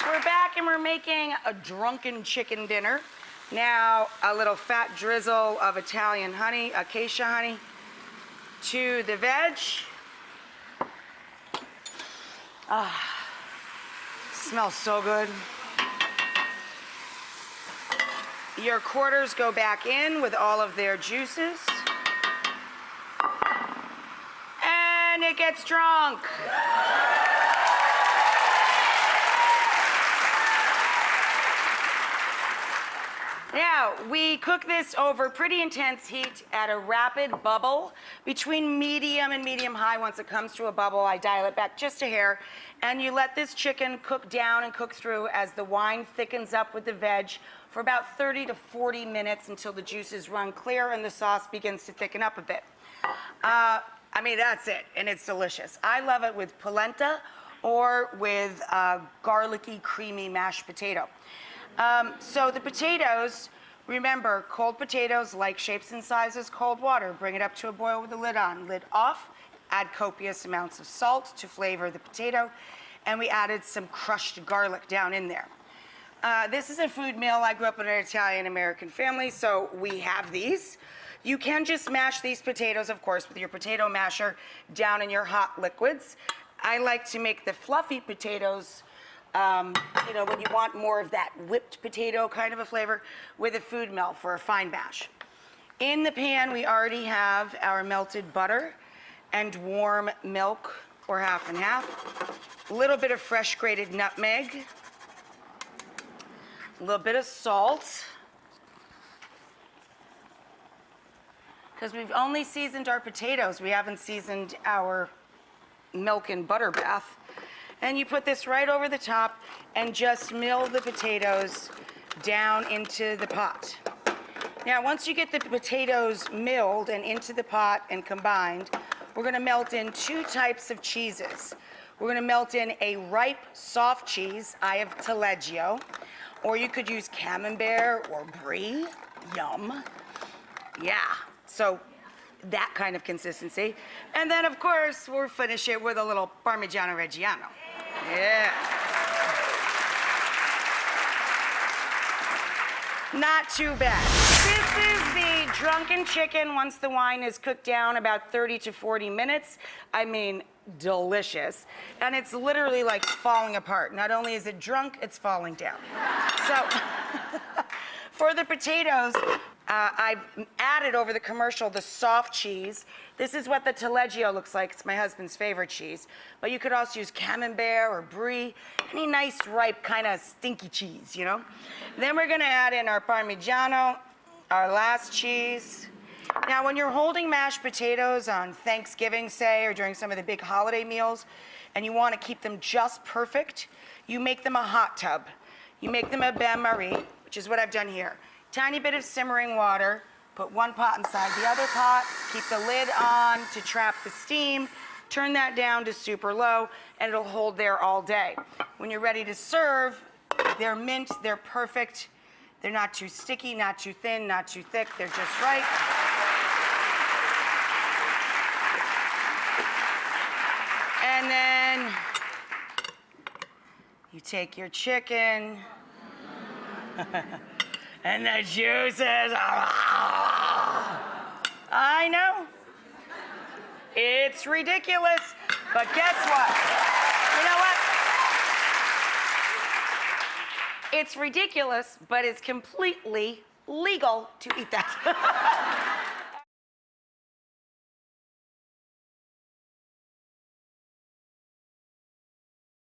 We're back and we're making a drunken chicken dinner. Now, a little fat drizzle of Italian honey, acacia honey, to the veg. Smells so good. Your quarters go back in with all of their juices. And it gets drunk. Now, we cook this over pretty intense heat at a rapid bubble between medium and medium-high. Once it comes to a bubble, I dial it back just a hair, and you let this chicken cook down and cook through as the wine thickens up with the veg for about 30 to 40 minutes until the juices run clear and the sauce begins to thicken up a bit. I mean, that's it, and it's delicious. I love it with polenta or with garlicky, creamy mashed potato. So the potatoes, remember, cold potatoes, like shapes and sizes, cold water. Bring it up to a boil with the lid on. Lid off. Add copious amounts of salt to flavor the potato. And we added some crushed garlic down in there. This is a food meal. I grew up in an Italian-American family, so we have these. You can just mash these potatoes, of course, with your potato masher down in your hot liquids. I like to make the fluffy potatoes, you know, when you want more of that whipped potato kind of a flavor, with a food mill for a fine mash. In the pan, we already have our melted butter and warm milk, or half and half. A little bit of fresh grated nutmeg. A little bit of salt. Because we've only seasoned our potatoes. We haven't seasoned our milk and butter bath. And you put this right over the top and just mill the potatoes down into the pot. Now, once you get the potatoes milled and into the pot and combined, we're gonna melt in 2 types of cheeses. We're gonna melt in a ripe, soft cheese. I have Taleggio. Or you could use Camembert or Brie. Yum. Yeah, so that kind of consistency. And then, of course, we'll finish it with a little Parmigiano Reggiano. Yeah. Not too bad. This is the drunken chicken once the wine is cooked down about 30 to 40 minutes. I mean, delicious. And it's literally like falling apart. Not only is it drunk, it's falling down. So, for the potatoes, I've added over the commercial the soft cheese. This is what the Taleggio looks like. It's my husband's favorite cheese. But you could also use Camembert or Brie, any nice, ripe, kind of stinky cheese, you know? Then we're gonna add in our Parmigiano, our last cheese. Now, when you're holding mashed potatoes on Thanksgiving, say, or during some of the big holiday meals, and you want to keep them just perfect, you make them a hot tub. You make them a bain-marie, which is what I've done here. Tiny bit of simmering water, put one pot inside the other pot, keep the lid on to trap the steam, turn that down to super low, and it'll hold there all day. When you're ready to serve, they're mint, they're perfect. They're not too sticky, not too thin, not too thick, they're just right. And then you take your chicken and the juices. I know. It's ridiculous, but guess what? You know what? It's ridiculous, but it's completely legal to eat that.